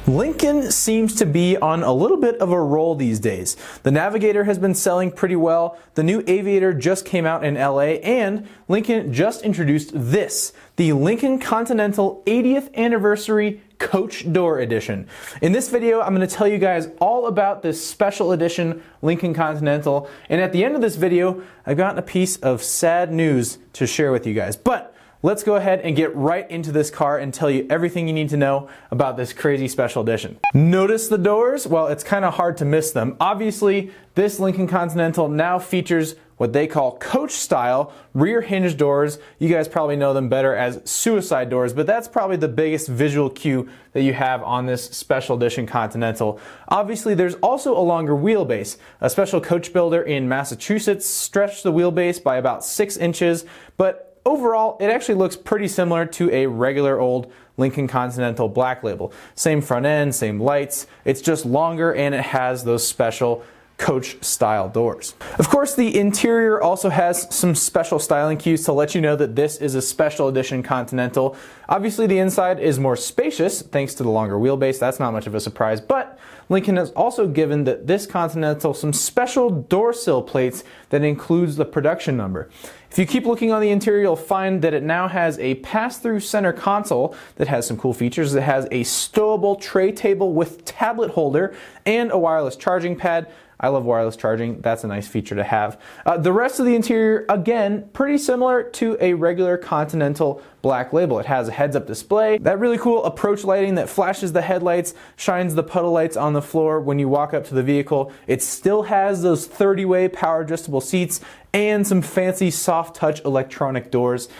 Lincoln seems to be on a little bit of a roll these days. The Navigator has been selling pretty well, the new Aviator just came out in LA, and Lincoln just introduced this, the Lincoln Continental 80th Anniversary Coach Door Edition. In this video, I'm going to tell you guys all about this special edition Lincoln Continental, and at the end of this video, I've gotten a piece of sad news to share with you guys. But let's go ahead and get right into this car and tell you everything you need to know about this crazy special edition. Notice the doors? Well, it's kind of hard to miss them. Obviously, this Lincoln Continental now features what they call coach style rear hinge doors. You guys probably know them better as suicide doors, but that's probably the biggest visual cue that you have on this special edition Continental. Obviously, there's also a longer wheelbase. A special coach builder in Massachusetts stretched the wheelbase by about 6 inches, but overall, it actually looks pretty similar to a regular old Lincoln Continental Black Label. Same front end, same lights, it's just longer and it has those special coach style doors. Of course, the interior also has some special styling cues to let you know that this is a special edition Continental. Obviously, the inside is more spacious thanks to the longer wheelbase. That's not much of a surprise, but Lincoln has also given this Continental some special door sill plates that includes the production number. If you keep looking on the interior, you'll find that it now has a pass-through center console that has some cool features. It has a stowable tray table with tablet holder and a wireless charging pad. I love wireless charging. That's a nice feature to have. The rest of the interior, again, pretty similar to a regular Continental Black Label. It has a heads-up display, that really cool approach lighting that flashes the headlights, shines the puddle lights on the floor when you walk up to the vehicle. It still has those 30-way power adjustable seats and some fancy soft touch electronic doors.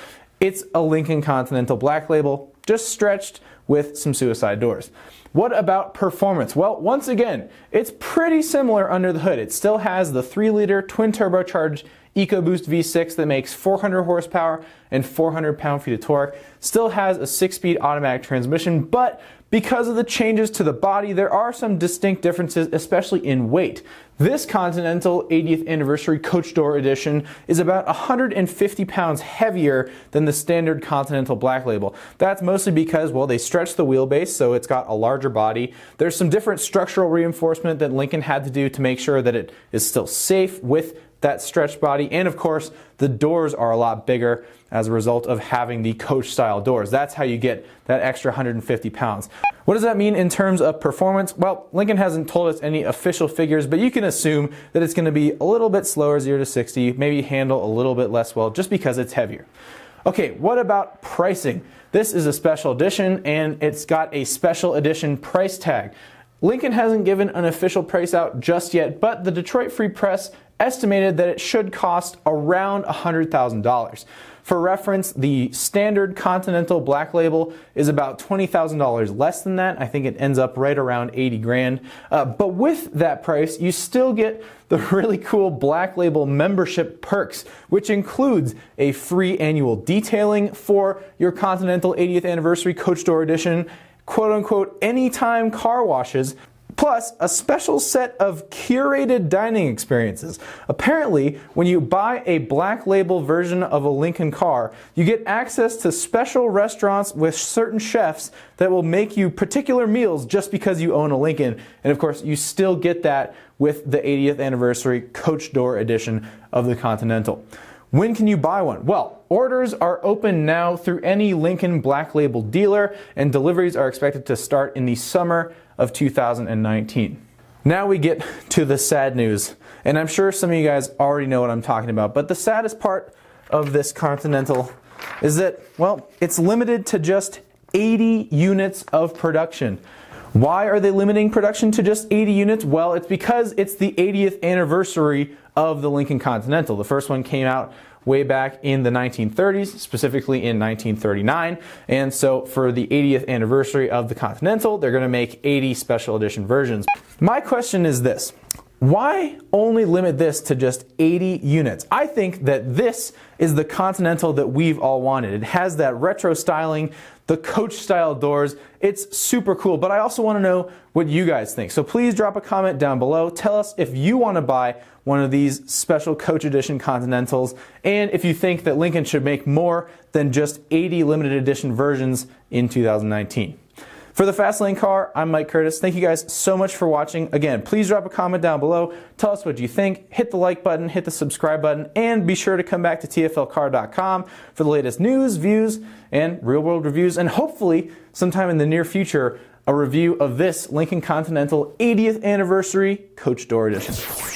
It's a Lincoln Continental Black Label, just stretched with some suicide doors. What about performance? Well, once again, it's pretty similar under the hood. It still has the 3-liter twin turbocharged EcoBoost V6 that makes 400 horsepower and 400 pound-feet of torque. Still has a 6-speed automatic transmission, but because of the changes to the body, there are some distinct differences, especially in weight. This Continental 80th Anniversary Coach Door Edition is about 150 pounds heavier than the standard Continental Black Label. That's mostly because, well, they stretched the wheelbase, so it's got a larger body. There's some different structural reinforcement that Lincoln had to do to make sure that it is still safe with that stretched body, and of course the doors are a lot bigger as a result of having the coach style doors. That's how you get that extra 150 pounds. What does that mean in terms of performance? Well, Lincoln hasn't told us any official figures, but you can assume that it's going to be a little bit slower 0 to 60, maybe handle a little bit less well just because it's heavier. Okay, what about pricing? This is a special edition and it's got a special edition price tag. Lincoln hasn't given an official price out just yet, but the Detroit Free Press estimated that it should cost around $100,000. For reference, the standard Continental Black Label is about $20,000 less than that. I think it ends up right around 80 grand. But with that price, you still get the really cool Black Label membership perks, which includes a free annual detailing for your Continental 80th Anniversary Coach Door Edition, quote-unquote anytime car washes, plus a special set of curated dining experiences. Apparently, when you buy a Black Label version of a Lincoln car, you get access to special restaurants with certain chefs that will make you particular meals just because you own a Lincoln. And of course, you still get that with the 80th Anniversary Coach Door Edition of the Continental. When can you buy one? Well, orders are open now through any Lincoln Black Label dealer, and deliveries are expected to start in the summer of 2019. Now we get to the sad news, and I'm sure some of you guys already know what I'm talking about, but the saddest part of this Continental is that, well, it's limited to just 80 units of production. Why are they limiting production to just 80 units? Well, it's because it's the 80th anniversary of the Lincoln Continental. The first one came out way back in the 1930s, specifically in 1939. And so for the 80th anniversary of the Continental, they're going to make 80 special edition versions. My question is this: Why only limit this to just 80 units? I think that this is the Continental that we've all wanted. It has that retro styling, the coach style doors. It's super cool, but I also want to know what you guys think. So please drop a comment down below. Tell us if you want to buy one of these special coach edition Continentals, and if you think that Lincoln should make more than just 80 limited edition versions in 2019. For the Fast Lane Car, I'm Mike Curtis. Thank you guys so much for watching. Again, please drop a comment down below. Tell us what you think. Hit the like button, hit the subscribe button, and be sure to come back to TFLcar.com for the latest news, views, and real-world reviews, and hopefully, sometime in the near future, a review of this Lincoln Continental 80th Anniversary Coach Door Edition.